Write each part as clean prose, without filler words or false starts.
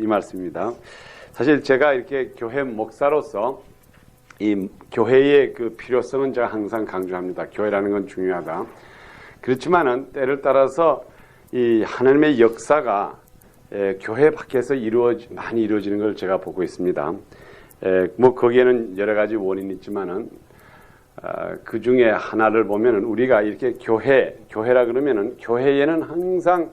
말씀입니다. 사실 제가 이렇게 교회 목사로서 이 교회의 그 필요성은 제가 항상 강조합니다. 교회라는 건 중요하다. 그렇지만은 때를 따라서 이 하나님의 역사가 교회 밖에서 많이 이루어지는 걸 제가 보고 있습니다. 뭐 거기에는 여러 가지 원인이 있지만은 그 중에 하나를 보면은 우리가 이렇게 교회라 그러면은 교회에는 항상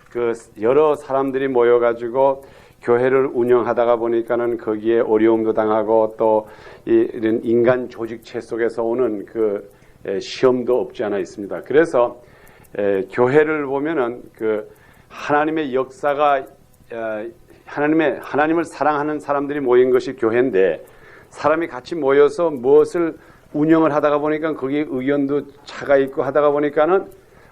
그 여러 사람들이 모여가지고 교회를 운영하다가 보니까는 거기에 어려움도 당하고 또 이런 인간 조직체 속에서 오는 그 시험도 없지 않아 있습니다. 그래서 교회를 보면은 그 하나님의 역사가 하나님을 사랑하는 사람들이 모인 것이 교회인데 사람이 같이 모여서 무엇을 운영을 하다가 보니까 거기에 의견도 차가 있고 하다가 보니까는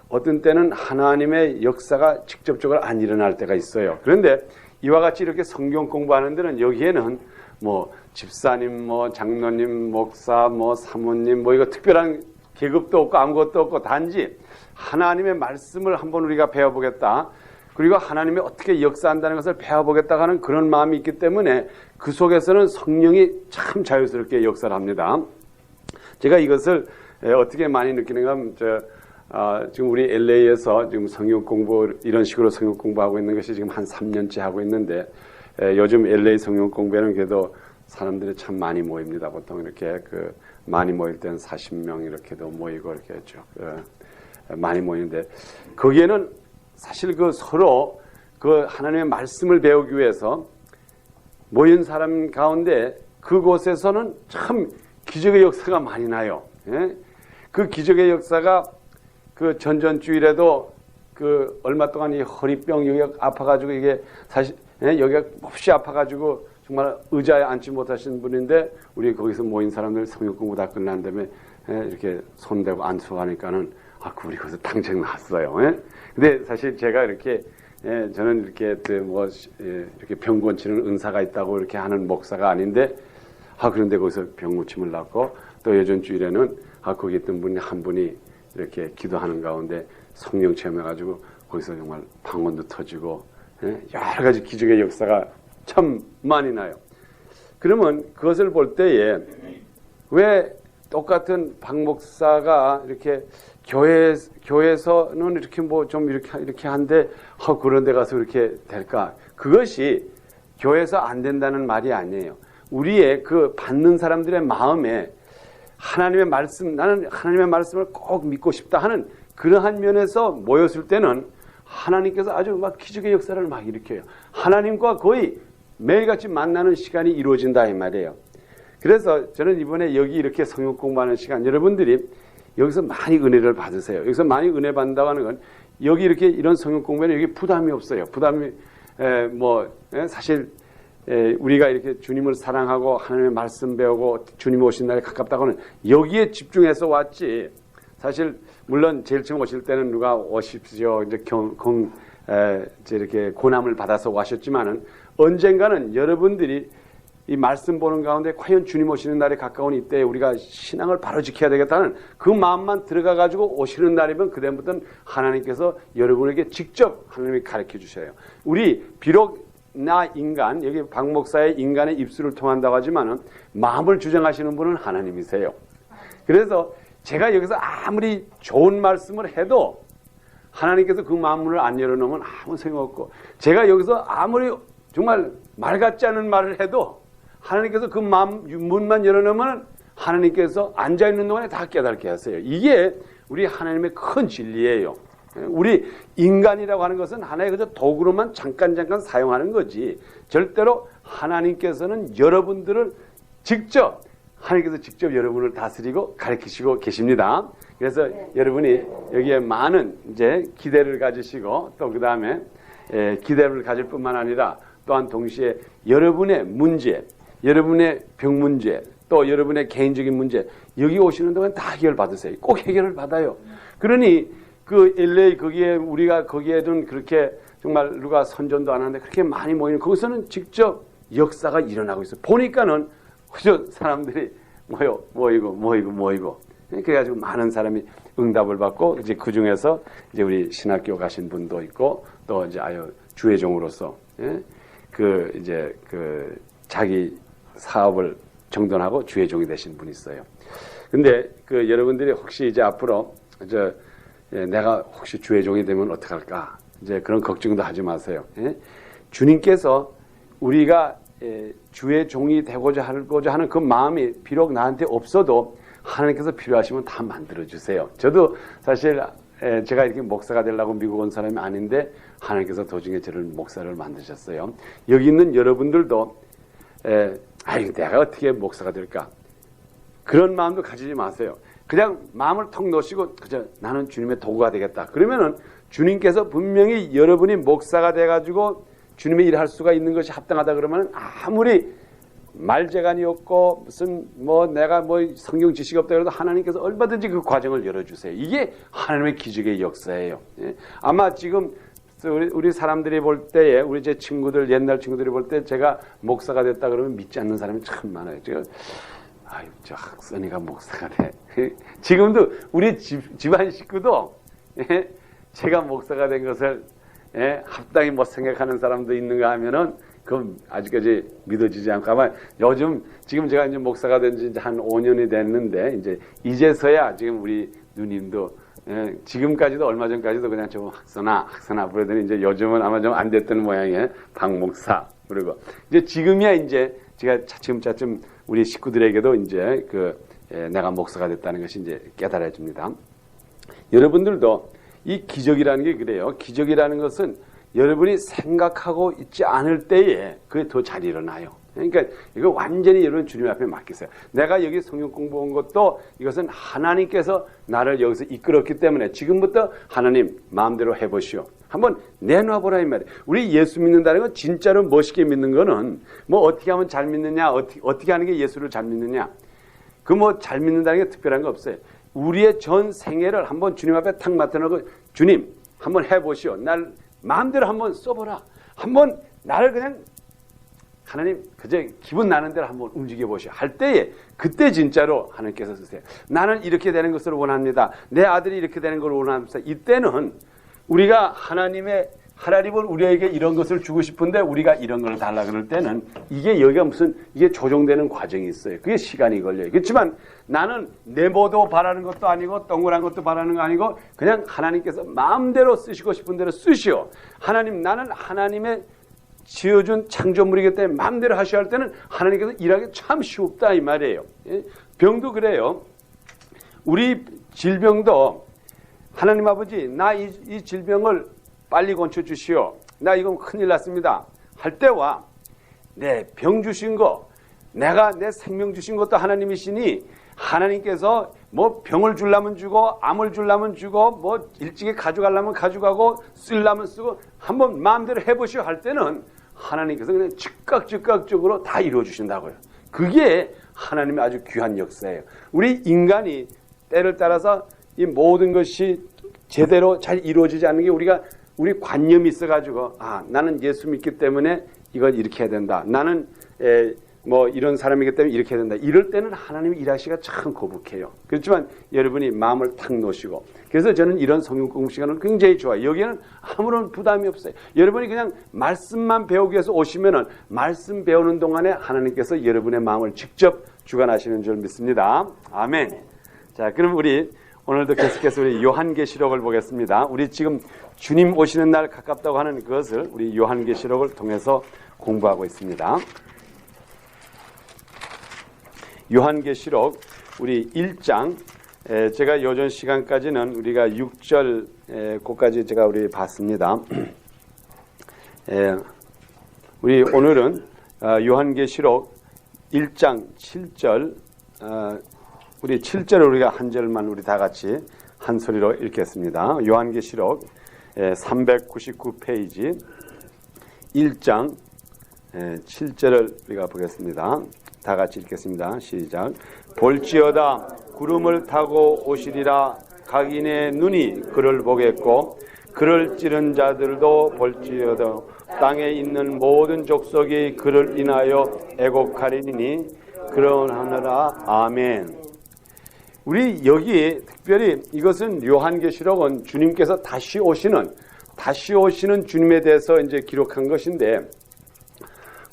어떤 때는 하나님의 역사가 직접적으로 안 일어날 때가 있어요. 그런데 이와 같이 이렇게 성경 공부하는 데는 여기에는 뭐 집사님, 뭐 장로님, 목사, 뭐 사모님, 뭐 이거 특별한 계급도 없고 아무것도 없고 단지 하나님의 말씀을 한번 우리가 배워보겠다. 그리고 하나님이 어떻게 역사한다는 것을 배워보겠다 하는 그런 마음이 있기 때문에 그 속에서는 성령이 참 자유스럽게 역사를 합니다. 제가 이것을 어떻게 많이 느끼는가 하면 지금 우리 LA에서 지금 성경 공부 이런 식으로 성경 공부하고 있는 것이 지금 한 3년째 하고 있는데 요즘 LA 성경 공부에는 그래도 사람들이 참 많이 모입니다. 보통 이렇게 많이 모일 때는 40명 이렇게도 모이고 이렇게 했죠. 많이 모이는데 거기에는 사실 서로 하나님의 말씀을 배우기 위해서 모인 사람 가운데 그곳에서는 참 기적의 역사가 많이 나요. 예? 그 기적의 역사가 전전주일에도 얼마 동안 이 허리병 여기가 아파가지고 이게 사실 여기가 몹시 아파가지고 정말 의자에 앉지 못하시는 분인데 우리 거기서 모인 사람들 성경 공부 다 끝난 다음에 이렇게 손대고 안수하니까는 우리 거기서 당장 나왔어요. 예? 근데 사실 제가 이렇게 저는 이렇게 이렇게 병 고치는 은사가 있다고 이렇게 하는 목사가 아닌데 그런데 거기서 병 고침을 놨고 또 예전 주일에는 거기 있던 분이 한 분이 이렇게 기도하는 가운데 성령 체험해가지고 거기서 정말 방언도 터지고 여러 가지 기적의 역사가 참 많이 나요. 그러면 그것을 볼 때에 왜 똑같은 박 목사가 이렇게 교회에서는 이렇게 뭐 좀 이렇게 한데 그런 데 가서 이렇게 될까? 그것이 교회에서 안 된다는 말이 아니에요. 우리의 받는 사람들의 마음에 하나님의 말씀, 나는 하나님의 말씀을 꼭 믿고 싶다 하는 그러한 면에서 모였을 때는 하나님께서 아주 막 기적의 역사를 막 일으켜요. 하나님과 거의 매일같이 만나는 시간이 이루어진다 이 말이에요. 그래서 저는 이번에 여기 이렇게 성경 공부하는 시간 여러분들이 여기서 많이 은혜를 받으세요. 여기서 많이 은혜 받는다고 하는 건 여기 이렇게 이런 성경 공부에는 여기 부담이 없어요. 부담이 사실 우리가 이렇게 주님을 사랑하고 하나님의 말씀 배우고 주님 오신 날에 가깝다고 하는 여기에 집중해서 왔지. 사실 물론 제일 처음 오실 때는 누가 오십시오 이제 이렇게 고난을 받아서 오셨지만은 언젠가는 여러분들이 이 말씀 보는 가운데 과연 주님 오시는 날에 가까운 이때에 우리가 신앙을 바로 지켜야 되겠다는 그 마음만 들어가 가지고 오시는 날이면 그다음부터는 하나님께서 여러분에게 직접 하나님이 가르쳐 주셔요. 우리 비록 나 인간, 여기 박 목사의 인간의 입술을 통한다고 하지만은 마음을 주장하시는 분은 하나님이세요. 그래서 제가 여기서 아무리 좋은 말씀을 해도 하나님께서 그 마음문을 안 열어놓으면 아무 소용없고 제가 여기서 아무리 정말 말 같지 않은 말을 해도 하나님께서 그 마음 문만 열어놓으면 하나님께서 앉아있는 동안에 다 깨닫게 하세요. 이게 우리 하나님의 큰 진리예요. 우리 인간이라고 하는 것은 하나의 그저 도구로만 잠깐 사용하는 거지 절대로 하나님께서는 여러분들을 하나님께서 직접 여러분을 다스리고 가르치시고 계십니다. 그래서 여러분이 여기에 많은 이제 기대를 가지시고 또 그 다음에 기대를 가질 뿐만 아니라 또한 동시에 여러분의 문제, 여러분의 병 문제, 또 여러분의 개인적인 문제 여기 오시는 동안 다 해결 받으세요. 꼭 해결을 받아요. 그러니 LA 거기에 우리가 거기에는 그렇게 정말 누가 선전도 안 하는데 그렇게 많이 모이는 거기서는 직접 역사가 일어나고 있어요. 보니까는 그저 사람들이 모이고 그래가지고 많은 사람이 응답을 받고 이제 그 중에서 이제 우리 신학교 가신 분도 있고 또 이제 주회종으로서 자기 사업을 정돈하고 주의 종이 되신 분이 있어요. 근데 여러분들이 혹시 이제 앞으로 내가 혹시 주의 종이 되면 어떡할까? 이제 그런 걱정도 하지 마세요. 예? 주님께서 우리가 주의 종이 되고자 하는 그 마음이 비록 나한테 없어도 하나님께서 필요하시면 다 만들어주세요. 저도 사실 제가 이렇게 목사가 되려고 미국 온 사람이 아닌데 하나님께서 도중에 저를 목사를 만드셨어요. 여기 있는 여러분들도 내가 어떻게 목사가 될까? 그런 마음도 가지지 마세요. 그냥 마음을 턱 놓으시고 그저 나는 주님의 도구가 되겠다. 그러면은 주님께서 분명히 여러분이 목사가 돼가지고 주님의 일을 할 수가 있는 것이 합당하다 그러면 아무리 말재간이 없고 무슨 내가 성경 지식이 없다 그래도 하나님께서 얼마든지 그 과정을 열어주세요. 이게 하나님의 기적의 역사예요. 예? 아마 지금 우리 사람들이 볼 때에 우리 제 친구들 옛날 친구들이 볼 때 제가 목사가 됐다 그러면 믿지 않는 사람이 참 많아요. 제가 저 학선이가 목사가 돼. 지금도 우리 집안 식구도 제가 목사가 된 것을 합당히 못 생각하는 사람도 있는가 하면은 그건 아직까지 믿어지지 않고 아마 지금 제가 이제 목사가 된 지 한 5년이 됐는데 이제서야 지금 우리 누님도 지금까지도 얼마 전까지도 그냥 좀 학선아 부르더니 이제 요즘은 아마 좀 안 됐던 모양이에요. 박 목사 그리고 이제 지금이야 이제 제가 차츰 우리 식구들에게도 이제 내가 목사가 됐다는 것이 이제 깨달아집니다. 여러분들도 이 기적이라는 게 그래요. 기적이라는 것은 여러분이 생각하고 있지 않을 때에 그게 더 잘 일어나요. 그러니까 이거 완전히 여러분 주님 앞에 맡기세요. 내가 여기 성경 공부한 것도 이것은 하나님께서 나를 여기서 이끌었기 때문에 지금부터 하나님 마음대로 해보시오. 한번 내놔보라 이 말이에요. 우리 예수 믿는다는 건 진짜로 멋있게 믿는 거는 어떻게 하면 잘 믿느냐, 어떻게 하는 게 예수를 잘 믿느냐. 잘 믿는다는 게 특별한 거 없어요. 우리의 전 생애를 한번 주님 앞에 탁 맡겨놓고 주님 한번 해보시오. 날 마음대로 한번 써보라. 한번 나를 그냥 하나님 그저 기분 나는 대로 한번 움직여 보시오. 할 때에 그때 진짜로 하나님께서 쓰세요. 나는 이렇게 되는 것을 원합니다. 내 아들이 이렇게 되는 걸 원합니다. 이때는 우리가 하나님은 우리에게 이런 것을 주고 싶은데 우리가 이런 걸 달라 그럴 때는 이게 조정되는 과정이 있어요. 그게 시간이 걸려요. 그렇지만 나는 네모도 바라는 것도 아니고 동그란 것도 바라는 거 아니고 그냥 하나님께서 마음대로 쓰시고 싶은 대로 쓰시오. 나는 하나님의 지어준 창조물이기 때문에 마음대로 하셔야 할 때는 하나님께서 일하기 참 쉽다 이 말이에요. 병도 그래요. 우리 질병도 하나님 아버지 나 이 질병을 빨리 고쳐주시오. 나 이건 큰일 났습니다. 할 때와 내 병 주신 거 내가 내 생명 주신 것도 하나님이시니 하나님께서 병을 주려면 주고 암을 주려면 주고 일찍이 가져가려면 가져가고 쓰려면 쓰고 한번 마음대로 해보시오 할 때는 하나님께서 그냥 즉각적으로 다 이루어주신다고요. 그게 하나님의 아주 귀한 역사예요. 우리 인간이 때를 따라서 이 모든 것이 제대로 잘 이루어지지 않는 게 우리 관념이 있어가지고 나는 예수 믿기 때문에 이걸 이렇게 해야 된다. 나는 이런 사람이기 때문에 이렇게 해야 된다. 이럴 때는 하나님이 일하시기가 참 거북해요. 그렇지만 여러분이 마음을 탁 놓으시고 그래서 저는 이런 성경 공부 시간을 굉장히 좋아해요. 여기에는 아무런 부담이 없어요. 여러분이 그냥 말씀만 배우기 위해서 오시면은 말씀 배우는 동안에 하나님께서 여러분의 마음을 직접 주관하시는 줄 믿습니다. 아멘. 자, 그럼 우리 오늘도 계속해서 우리 요한계시록을 보겠습니다. 우리 지금 주님 오시는 날 가깝다고 하는 그것을 우리 요한계시록을 통해서 공부하고 있습니다. 요한계시록 우리 1장 제가 요전 시간까지는 우리가 6절 곳까지 제가 우리 봤습니다. 우리 오늘은 요한계시록 1장 7절 우리 7절을 우리가 한 절만 우리 다 같이 한 소리로 읽겠습니다. 요한계시록 399페이지 1장 7절을 우리가 보겠습니다. 다 같이 읽겠습니다. 시작. 볼지어다 구름을 타고 오시리라. 각인의 눈이 그를 보겠고 그를 찌른 자들도 볼지어다 땅에 있는 모든 족속이 그를 인하여 애곡하리니 그러하느라. 아멘. 우리 여기 특별히 이것은 요한계시록은 주님께서 다시 오시는 주님에 대해서 이제 기록한 것인데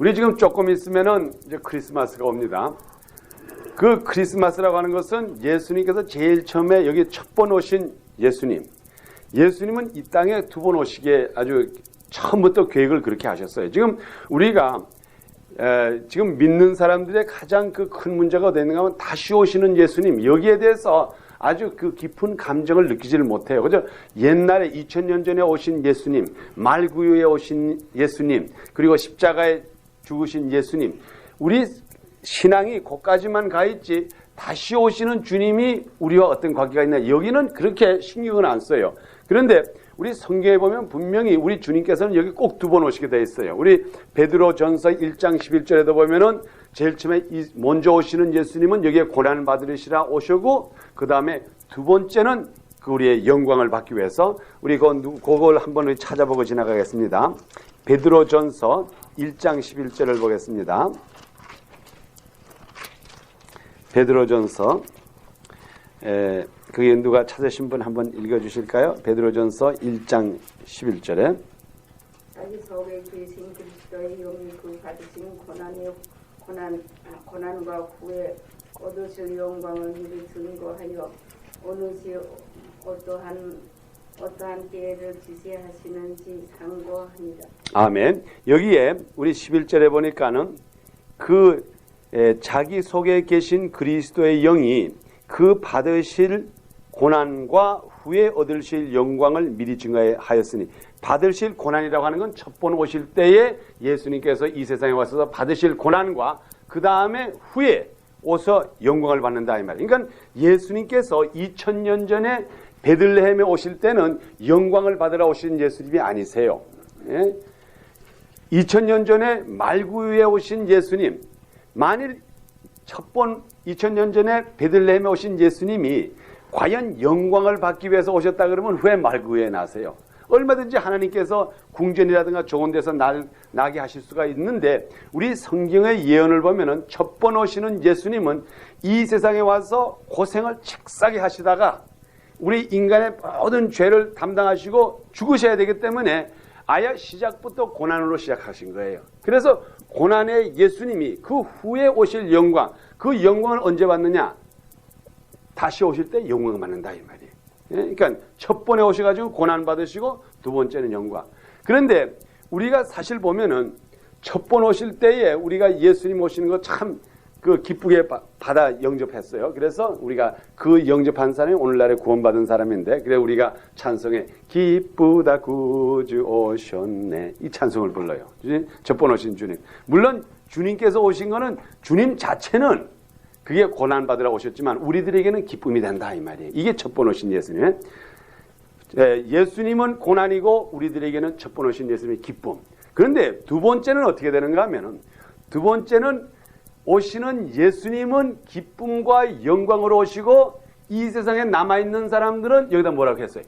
우리 지금 조금 있으면은 이제 크리스마스가 옵니다. 그 크리스마스라고 하는 것은 예수님께서 제일 처음에 여기 첫 번 오신 예수님. 예수님은 이 땅에 두 번 오시게 아주 처음부터 계획을 그렇게 하셨어요. 지금 우리가 지금 믿는 사람들의 가장 그 큰 문제가 어디 있는가 하면 다시 오시는 예수님. 여기에 대해서 아주 그 깊은 감정을 느끼지를 못해요. 그죠? 옛날에 2000년 전에 오신 예수님, 말구유에 오신 예수님, 그리고 십자가에 죽으신 예수님. 우리 신앙이 거기까지만 가 있지 다시 오시는 주님이 우리와 어떤 관계가 있나 여기는 그렇게 신경을 안 써요. 그런데 우리 성경에 보면 분명히 우리 주님께서는 여기 꼭 두 번 오시게 돼 있어요. 우리 베드로전서 1장 11절에도 보면은 제일 처음에 먼저 오시는 예수님은 여기에 고난을 받으시라 오시고 그 다음에 두 번째는 그 우리의 영광을 받기 위해서 우리 그걸 한번 찾아보고 지나가겠습니다. 베드로전서 1장 11절을 보겠습니다. 베드로전서 그게 누가 찾으신 분 한번 읽어주실까요? 베드로전서 1장 11절에 자기 속에 계신 그리스도의 영이 그 받으신 고난과 후에 얻으실 영광을 미리 증거하여 어느 시 어떠한 때를 지시하시는지 상고합니다. 아멘. 여기에 우리 11절에 보니까는 그 자기 속에 계신 그리스도의 영이 그 받으실 고난과 후에 얻으실 영광을 미리 증거하였으니 받으실 고난이라고 하는 건 첫 번 오실 때에 예수님께서 이 세상에 와서 받으실 고난과 그 다음에 후에 오서 영광을 받는다 이 말이에요. 그러니까 예수님께서 2000년 전에 베들레헴에 오실 때는 영광을 받으러 오신 예수님이 아니세요. 2000년 전에 말구유에 오신 예수님, 만일 2000년 전에 베들레헴에 오신 예수님이 과연 영광을 받기 위해서 오셨다 그러면 왜 말구유에 나세요? 얼마든지 하나님께서 궁전이라든가 좋은 데서 나게 하실 수가 있는데 우리 성경의 예언을 보면은 첫 번 오시는 예수님은 이 세상에 와서 고생을 책싸게 하시다가 우리 인간의 모든 죄를 담당하시고 죽으셔야 되기 때문에 아예 시작부터 고난으로 시작하신 거예요. 그래서 고난의 예수님이 그 후에 오실 영광, 그 영광을 언제 받느냐? 다시 오실 때 영광을 받는다 이 말이에요. 그러니까 첫 번에 오셔가지고 고난 받으시고 두 번째는 영광. 그런데 우리가 사실 보면은 첫 번 오실 때에 우리가 예수님 오시는 거 참 그 기쁘게 받아 영접했어요. 그래서 우리가 그 영접한 사람이 오늘날에 구원받은 사람인데 그래 우리가 찬송에 기쁘다 구주 오셨네 이 찬송을 불러요. 첫 번 오신 주님. 물론 주님께서 오신 거는 주님 자체는 그게 고난 받으러 오셨지만 우리들에게는 기쁨이 된다 이 말이에요. 이게 첫 번 오신 예수님. 예수님은 고난이고 우리들에게는 첫 번 오신 예수님의 기쁨. 그런데 두 번째는 어떻게 되는가 하면은 두 번째는 오시는 예수님은 기쁨과 영광으로 오시고 이 세상에 남아있는 사람들은 여기다 뭐라고 했어요?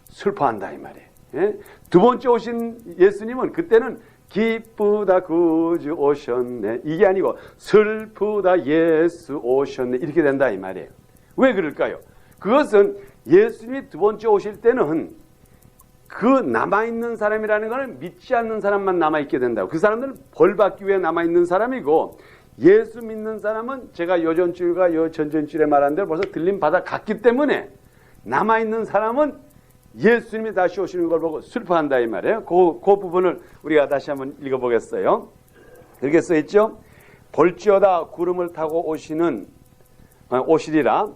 슬퍼한다 이 말이에요. 두 번째 오신 예수님은 그때는 기쁘다 구주 오셨네 이게 아니고 슬프다 예수 오셨네 이렇게 된다 이 말이에요. 왜 그럴까요? 그것은 예수님이 두 번째 오실 때는 그 남아있는 사람이라는 것은 믿지 않는 사람만 남아있게 된다고. 그 사람들은 벌받기 위해 남아있는 사람이고 예수 믿는 사람은 제가 요전주일과 요전전주일에 말한 대로 벌써 들림 받아 갔기 때문에 남아있는 사람은 예수님이 다시 오시는 걸 보고 슬퍼한다 이 말이에요. 그 부분을 우리가 다시 한번 읽어보겠어요. 이렇게 써있죠. 볼지어다 구름을 타고 오시리라.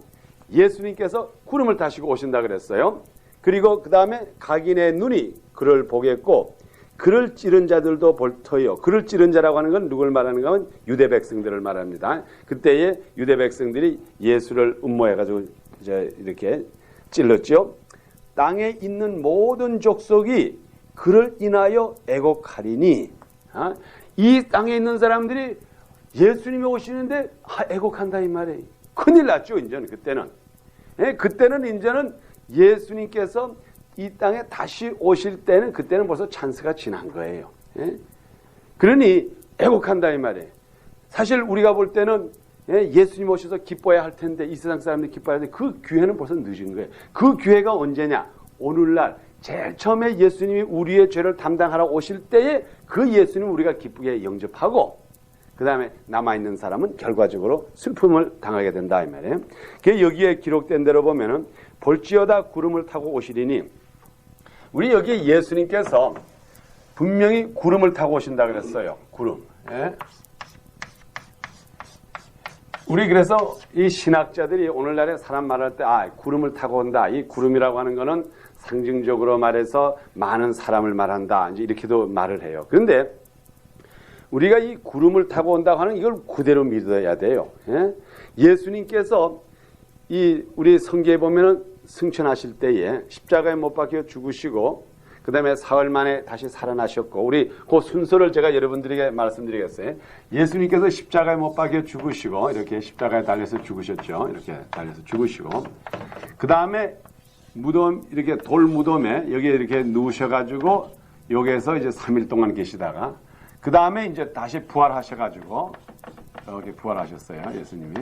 예수님께서 구름을 타시고 오신다 그랬어요. 그리고 그 다음에 각인의 눈이 그를 보겠고 그를 찌른 자들도 볼 터요. 그를 찌른 자라고 하는 건 누굴 말하는가 하면 유대 백성들을 말합니다. 그때에 유대 백성들이 예수를 음모해가지고 이제 이렇게 찔렀죠. 땅에 있는 모든 족속이 그를 인하여 애곡하리니 이 땅에 있는 사람들이 예수님이 오시는데 애곡한다 이 말이에요. 큰일 났죠 이제는 그때는. 그때는 이제는 예수님께서 이 땅에 다시 오실 때는 그때는 벌써 찬스가 지난 거예요. 그러니 애곡한다 이 말이에요. 사실 우리가 볼 때는 예수님 오셔서 기뻐해야 할 텐데 이 세상 사람들이 기뻐해야 돼. 그 기회는 벌써 늦은 거예요. 그 기회가 언제냐? 오늘날 제일 처음에 예수님이 우리의 죄를 담당하러 오실 때에 그 예수님 우리가 기쁘게 영접하고 그 다음에 남아있는 사람은 결과적으로 슬픔을 당하게 된다 이 말이에요. 그 여기에 기록된 대로 보면은 볼지어다 구름을 타고 오시리니 우리 여기 예수님께서 분명히 구름을 타고 오신다 그랬어요. 구름. 예? 우리 그래서 이 신학자들이 오늘날에 사람 말할 때 구름을 타고 온다. 이 구름이라고 하는 거는 상징적으로 말해서 많은 사람을 말한다. 이제 이렇게도 말을 해요. 그런데 우리가 이 구름을 타고 온다고 하는 이걸 그대로 믿어야 돼요. 예? 예수님께서 이 우리 성경에 보면은 승천하실 때에 십자가에 못 박혀 죽으시고 그 다음에 사흘 만에 다시 살아나셨고 우리 그 순서를 제가 여러분들에게 말씀드리겠어요. 예수님께서 십자가에 못 박혀 죽으시고 이렇게 십자가에 달려서 죽으셨죠. 이렇게 달려서 죽으시고 그 다음에 무덤 이렇게 돌 무덤에 여기에 이렇게 누우셔가지고 여기에서 이제 3일 동안 계시다가 그 다음에 이제 다시 부활하셔가지고 이렇게 부활하셨어요. 예수님이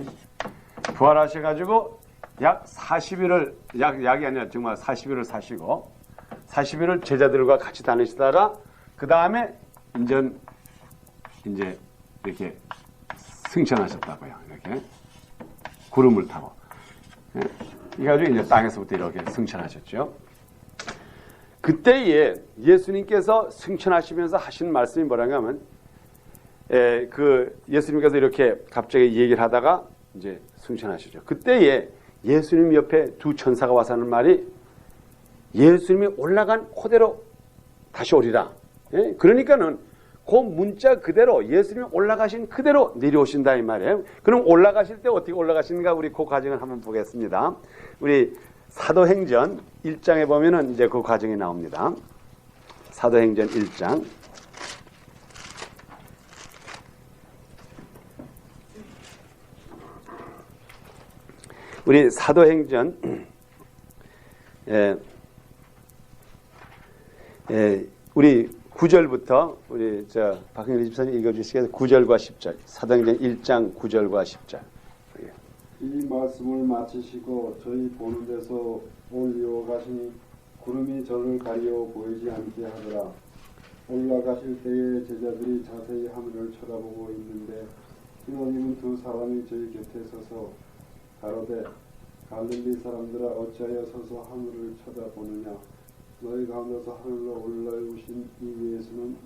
부활하셔가지고 약 40일을 약이 아니라 정말 40일을 사시고 40일을 제자들과 같이 다니시다가 그 다음에 이제 이렇게 승천하셨다고요. 이렇게 구름을 타고 이 가지고 이제 땅에서부터 이렇게 승천하셨죠. 그때에 예수님께서 승천하시면서 하신 말씀이 뭐라고 하면 그 예수님께서 이렇게 갑자기 얘기를 하다가 이제 승천하시죠. 그때에 예수님 옆에 두 천사가 와서 하는 말이 예수님이 올라간 그대로 다시 오리라. 예? 그러니까는 그 문자 그대로 예수님이 올라가신 그대로 내려오신다 이 말이에요. 그럼 올라가실 때 어떻게 올라가시는가 우리 그 과정을 한번 보겠습니다. 우리 사도행전 1장에 보면은 이제 그 과정이 나옵니다. 사도행전 1장. 우리 사도행전 우리 9절부터 우리 박형일 집사님 읽어주시겠어요? 9절과 10절. 사도행전 1장 9절과 10절. 이 말씀을 마치시고 저희 보는 데서 올리어 가시니 구름이 저를 가리어 보이지 않게 하더라. 올라가실 때에 제자들이 자세히 하늘을 쳐다보고 있는데 흰 옷 입은 두 사람이 저희 곁에 서서 가로되 갈릴리 사람들아 어찌하여 서서 하늘을 쳐다보느냐. 너희 가운데서 하늘로 올라오신 이 예수는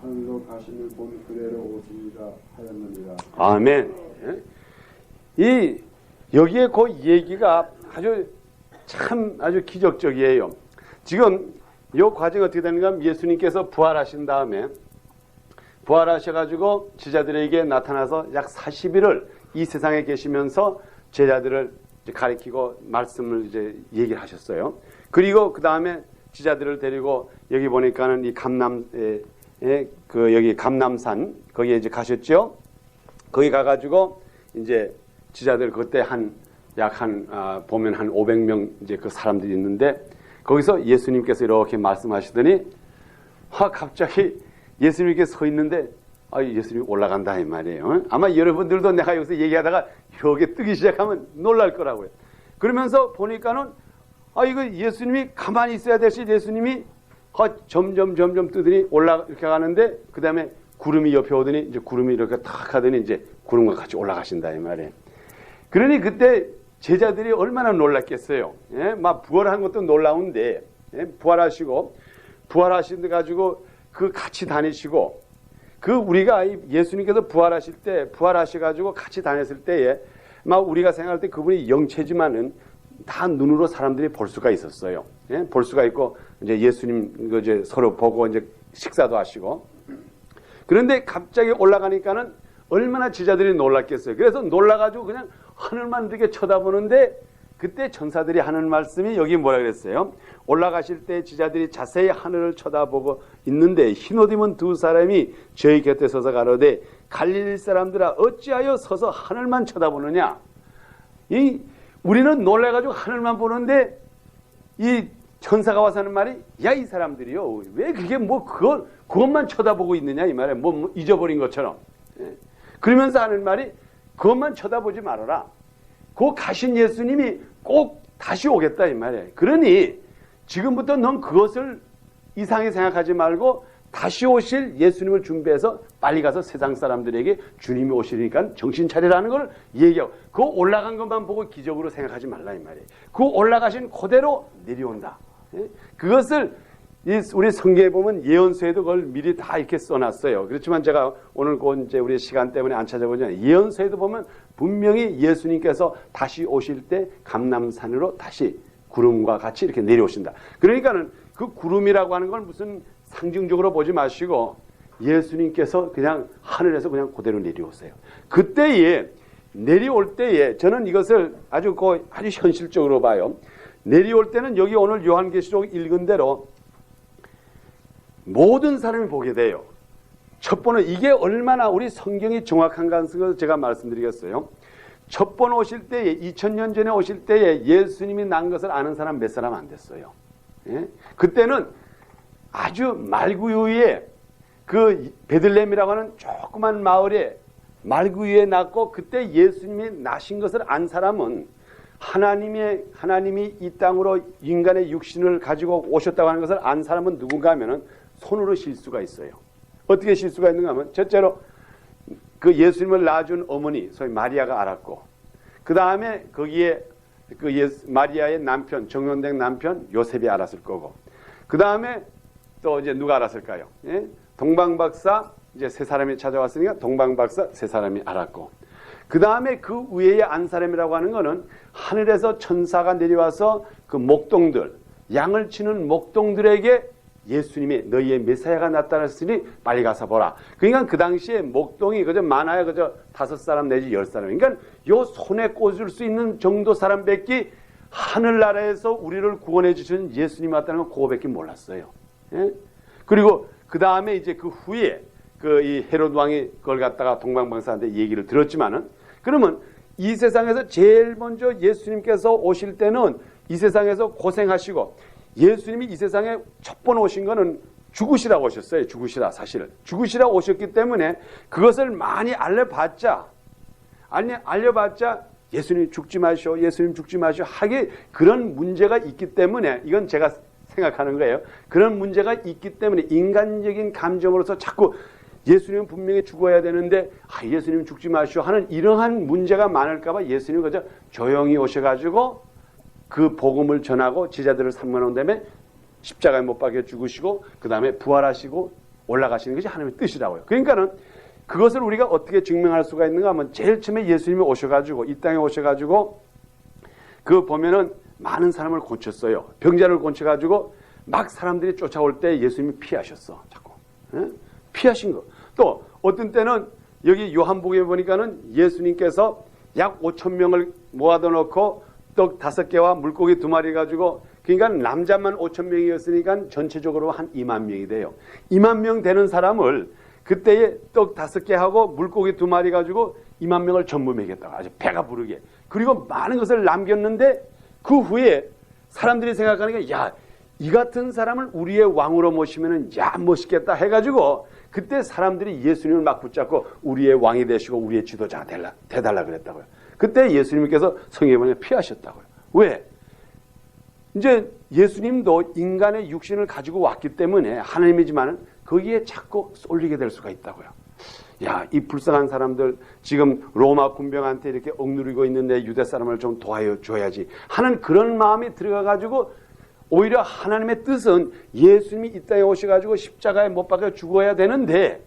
하늘로 가심을 본 그대로 오시리라 하였느니라. 아멘. 이 여기에 그 얘기가 아주 기적적이에요. 지금 이 과정이 어떻게 되는가 하면 예수님께서 부활하신 다음에 부활하셔가지고 제자들에게 나타나서 약 40일을 이 세상에 계시면서 제자들을 가리키고 말씀을 이제 얘기를 하셨어요. 그리고 그 다음에 제자들을 데리고 여기 보니까는 이 여기 감남산 거기에 이제 가셨죠. 거기 가가지고 이제 제자들 그때 보면 한 500명 이제 그 사람들이 있는데 거기서 예수님께서 이렇게 말씀하시더니 갑자기 예수님께서 서 있는데 예수님이 올라간다 이 말이에요. 아마 여러분들도 내가 여기서 얘기하다가 여기 뜨기 시작하면 놀랄 거라고요. 그러면서 보니까는 이거 예수님이 가만히 있어야 되시 예수님이 점점 뜨더니 이렇게 가는데 그 다음에 구름이 옆에 오더니 이제 구름이 이렇게 탁 하더니 이제 구름과 같이 올라가신다 이 말이에요. 그러니 그때 제자들이 얼마나 놀랐겠어요. 예? 막 부활한 것도 놀라운데 부활하시고 부활하신 데 가지고 그 같이 다니시고 우리가 예수님께서 부활하실 때 부활하셔가지고 같이 다녔을 때에 막 우리가 생각할 때 그분이 영체지만은 다 눈으로 사람들이 볼 수가 있었어요. 예? 볼 수가 있고 이제 예수님 이제 서로 보고 이제 식사도 하시고 그런데 갑자기 올라가니까는 얼마나 제자들이 놀랐겠어요. 그래서 놀라가지고 그냥 하늘만 이렇게 쳐다보는데 그때 천사들이 하는 말씀이 여기 뭐라 그랬어요? 올라가실 때 제자들이 자세히 하늘을 쳐다보고 있는데 흰옷 입은 두 사람이 저희 곁에 서서 가로되 갈릴리 사람들아 어찌하여 서서 하늘만 쳐다보느냐. 우리는 놀라가지고 하늘만 보는데 이 천사가 와서 하는 말이 야 이 사람들이요 왜 그게 그것만 쳐다보고 있느냐 이 말이야. 뭐 잊어버린 것처럼. 그러면서 하는 말이 그것만 쳐다보지 말아라. 그 가신 예수님이 꼭 다시 오겠다 이 말이에요. 그러니 지금부터 넌 그것을 이상하게 생각하지 말고 다시 오실 예수님을 준비해서 빨리 가서 세상 사람들에게 주님이 오시니까 정신 차리라는 걸 얘기하고, 그 올라간 것만 보고 기적으로 생각하지 말라 이 말이에요. 그 올라가신 그대로 내려온다. 그것을 우리 성경에 보면 예언서에도 그걸 미리 다 이렇게 써놨어요. 그렇지만 제가 오늘 이제 우리 시간 때문에 안 찾아보잖아요. 예언서에도 보면 분명히 예수님께서 다시 오실 때 감람산으로 다시 구름과 같이 이렇게 내려오신다. 그러니까는 그 구름이라고 하는 건 무슨 상징적으로 보지 마시고 예수님께서 그냥 하늘에서 그냥 그대로 내려오세요. 그때에 내려올 때에 저는 이것을 아주 현실적으로 봐요. 내려올 때는 여기 오늘 요한계시록 읽은 대로 모든 사람이 보게 돼요. 첫 번은 이게 얼마나 우리 성경이 정확한가 하는 걸 제가 말씀드리겠어요. 첫 번 오실 때에 2000년 전에 오실 때에 예수님이 난 것을 아는 사람 몇 사람 안 됐어요. 예? 그때는 아주 말구유에 그 베들레헴이라고 하는 조그만 마을에 말구유에 났고, 그때 예수님이 나신 것을 안 사람은 하나님이 이 땅으로 인간의 육신을 가지고 오셨다고 하는 것을 안 사람은 누군가 하면은 손으로 실 수가 있어요. 어떻게 실 수가 있는가 하면 첫째로 그 예수님을 낳아준 어머니 소위 마리아가 알았고, 그 다음에 거기에 그 마리아의 남편 정혼된 남편 요셉이 알았을 거고, 그 다음에 또 이제 누가 알았을까요? 예? 동방박사 이제 세 사람이 찾아왔으니까 동방박사 세 사람이 알았고, 그 다음에 그 위에 안 사람이라고 하는 거는 하늘에서 천사가 내려와서 그 목동들, 양을 치는 목동들에게 예수님이 너희의 메사야가 나타났으니 빨리 가서 보라. 그러니까 그 당시에 목동이 그저 많아야 그저 5사람 내지 10사람. 그러니까 요 손에 꽂을 수 있는 정도 사람밖에 하늘나라에서 우리를 구원해 주신 예수님이 왔다는 건 그거밖에 몰랐어요. 예? 그리고 그 다음에 이제 그 후에 그 이 헤롯 왕이 그걸 갖다가 동방박사한테 얘기를 들었지만은, 그러면 이 세상에서 제일 먼저 예수님께서 오실 때는 이 세상에서 고생하시고, 예수님이 이 세상에 첫 번 오신 거는 죽으시라 오셨어요. 사실 죽으시라 오셨기 때문에 그것을 많이 알려봤자 예수님 죽지 마시오, 예수님 죽지 마시오 하게 그런 문제가 있기 때문에, 이건 제가 생각하는 거예요. 그런 문제가 있기 때문에 인간적인 감정으로서 자꾸 예수님은 분명히 죽어야 되는데 예수님 죽지 마시오 하는 이러한 문제가 많을까 봐 예수님은 그저 조용히 오셔가지고 그 복음을 전하고 제자들을 삼아놓은 다음에 십자가에 못 박혀 죽으시고 그 다음에 부활하시고 올라가시는 것이 하나님의 뜻이라고요. 그러니까는 그것을 우리가 어떻게 증명할 수가 있는가 하면, 제일 처음에 예수님이 오셔가지고 이 땅에 오셔가지고 그 보면은 많은 사람을 고쳤어요. 병자를 고쳐가지고 막 사람들이 쫓아올 때 예수님이 피하셨어. 자꾸 피하신 거. 또 어떤 때는 여기 요한복음에 보니까는 예수님께서 약 5,000명을 모아다 놓고 떡 5개와 물고기 2마리 가지고, 그러니까 남자만 5,000명이었으니까 전체적으로 한 2만 명이 돼요. 2만 명 되는 사람을 그때에 떡 5개 하고 물고기 2마리 가지고 2만 명을 전부 먹였다고, 아주 배가 부르게. 그리고 많은 것을 남겼는데 그 후에 사람들이 생각하는 게, 야, 이 같은 사람을 우리의 왕으로 모시면은 야 멋있겠다 해가지고 그때 사람들이 예수님을 막 붙잡고 우리의 왕이 되시고 우리의 지도자가 되달라 그랬다고요. 그때 예수님께서 성경에 보면 피하셨다고요. 왜? 이제 예수님도 인간의 육신을 가지고 왔기 때문에 하나님이지만 거기에 자꾸 쏠리게 될 수가 있다고요. 야, 이 불쌍한 사람들 지금 로마 군병한테 이렇게 억누르고 있는데 유대 사람을 좀 도와줘야지 하는 그런 마음이 들어가가지고, 오히려 하나님의 뜻은 예수님이 이 땅에 오셔가지고 십자가에 못 박혀 죽어야 되는데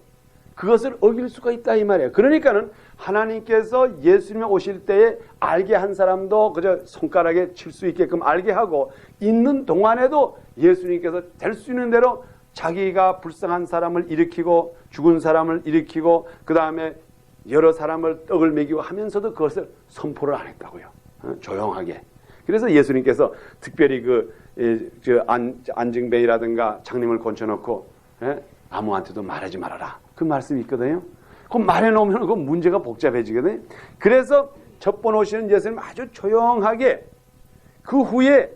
그것을 어길 수가 있다 이 말이에요. 그러니까는 하나님께서 예수님이 오실 때에 알게 한 사람도 그저 손가락에 칠 수 있게끔 알게 하고, 있는 동안에도 예수님께서 될 수 있는 대로 자기가 불쌍한 사람을 일으키고 죽은 사람을 일으키고 그 다음에 여러 사람을 떡을 먹이고 하면서도 그것을 선포를 안 했다고요. 조용하게. 그래서 예수님께서 특별히 안증뱅이라든가 장님을 건쳐놓고 아무한테도 말하지 말아라, 그 말씀이 있거든요. 그 말해놓으면 그 문제가 복잡해지거든요. 그래서 첫 번 오시는 예수님 아주 조용하게, 그 후에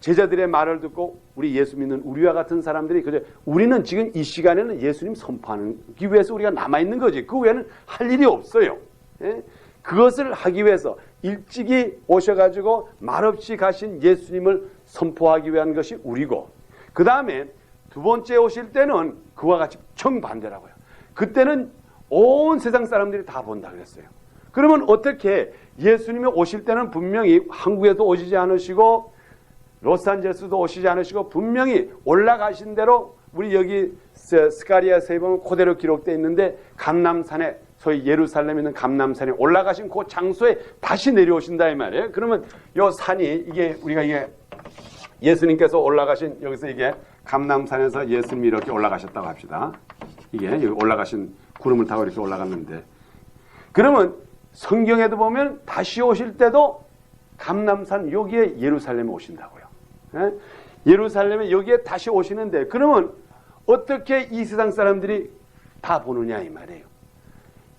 제자들의 말을 듣고 우리 예수 믿는 우리와 같은 사람들이 그저 우리는 지금 이 시간에는 예수님 선포하기 위해서 우리가 남아있는 거지, 그 외에는 할 일이 없어요. 그것을 하기 위해서 일찍이 오셔가지고 말없이 가신 예수님을 선포하기 위한 것이 우리고, 그 다음에 두 번째 오실 때는 그와 같이 정반대라고요. 그때는 온 세상 사람들이 다 본다 그랬어요. 그러면 어떻게 예수님이 오실 때는 분명히 한국에도 오시지 않으시고 로스앤젤레스도 오시지 않으시고 분명히 올라가신 대로 우리 여기 스가리아서에 보면 그대로 기록되어 있는데 감람산에, 소위 예루살렘에 있는 감람산에 올라가신 그 장소에 다시 내려오신다 이 말이에요. 그러면 요 산이 이게 우리가 이게 예수님께서 올라가신, 여기서 이게 감람산에서 예수님이 이렇게 올라가셨다고 합시다. 이게 여기 올라가신 구름을 타고 이렇게 올라갔는데, 그러면 성경에도 보면 다시 오실 때도 감람산 여기에 예루살렘에 오신다고요. 예? 예루살렘에 여기에 다시 오시는데, 그러면 어떻게 이 세상 사람들이 다 보느냐 이 말이에요.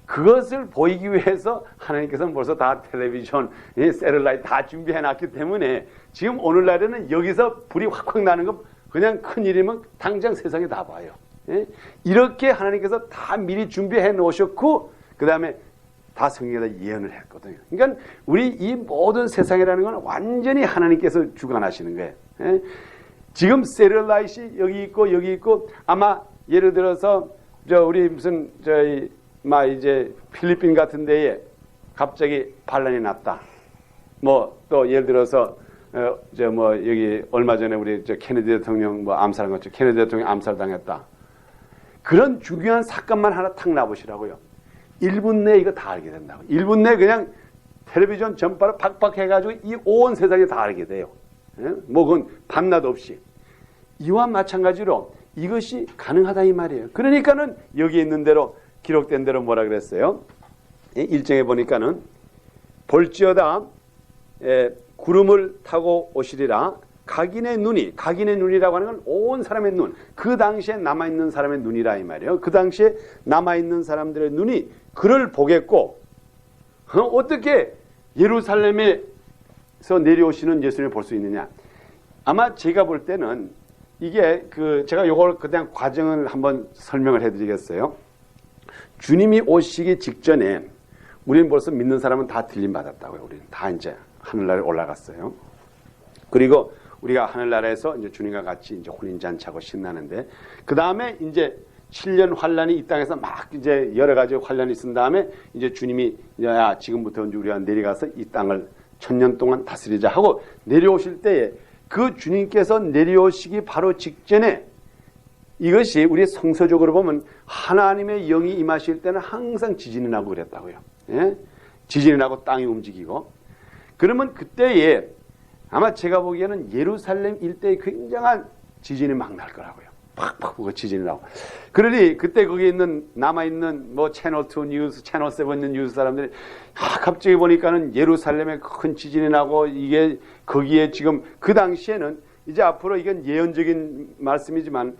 그것을 보이기 위해서 하나님께서는 벌써 다 텔레비전, 세럴라이트 다 준비해 놨기 때문에 지금 오늘날에는 여기서 불이 확확 나는 거 그냥 큰일이면 당장 세상에 다 봐요. 예? 이렇게 하나님께서 다 미리 준비해 놓으셨고 그 다음에 다 성경에다 예언을 했거든요. 그러니까 우리 이 모든 세상이라는 건 완전히 하나님께서 주관하시는 거예요. 예? 지금 세럴라이트이 여기 있고 아마 예를 들어서 우리 무슨 이제 필리핀 같은 데에 갑자기 반란이 났다. 뭐 또 예를 들어서 여기 얼마 전에 우리 케네디 대통령 암살한 것처럼 케네디 대통령 암살당했다. 그런 중요한 사건만 하나 탁 나보시라고요. 1분 내에 이거 다 알게 된다고. 1분 내에 그냥 텔레비전 전파로 팍팍 해가지고 이 온 세상에 다 알게 돼요. 예? 뭐 그건 밤낮 없이. 이와 마찬가지로 이것이 가능하다 이 말이에요. 그러니까는 여기 있는 대로 기록된 대로 뭐라 그랬어요? 1장에 보니까는 볼지어다 구름을 타고 오시리라. 각인의 눈이라고 하는 건 온 사람의 눈, 그 당시에 남아있는 사람의 눈이라 이 말이에요. 그 당시에 남아있는 사람들의 눈이 그를 보겠고, 어떻게 예루살렘에서 내려오시는 예수님을 볼 수 있느냐? 아마 제가 볼 때는 이게 제가 요걸 그냥 과정을 한번 설명을 해드리겠어요. 주님이 오시기 직전에 우리는 벌써 믿는 사람은 다 들림 받았다고요. 우리는 다 이제 하늘나라에 올라갔어요. 그리고 우리가 하늘나라에서 이제 주님과 같이 이제 혼인잔치하고 신나는데, 그 다음에 이제 7년 환란이 이 땅에서 막 이제 여러 가지 환란이 있은 다음에 이제 주님이 야 지금부터 이제 우리가 내려가서 이 땅을 1000년 동안 다스리자 하고 내려오실 때에 그 주님께서 내려오시기 바로 직전에 이것이 우리 성서적으로 보면 하나님의 영이 임하실 때는 항상 지진이 나고 그랬다고요. 예? 지진이 나고 땅이 움직이고. 그러면 그때에 아마 제가 보기에는 예루살렘 일대에 굉장한 지진이 막 날 거라고요. 팍팍 지진이 나고. 그러니 그때 거기 있는 남아있는 뭐 채널2 뉴스, 채널7 있는 뉴스 사람들이 갑자기 보니까는 예루살렘에 큰 지진이 나고 이게 거기에 지금 그 당시에는 이제 앞으로 이건 예언적인 말씀이지만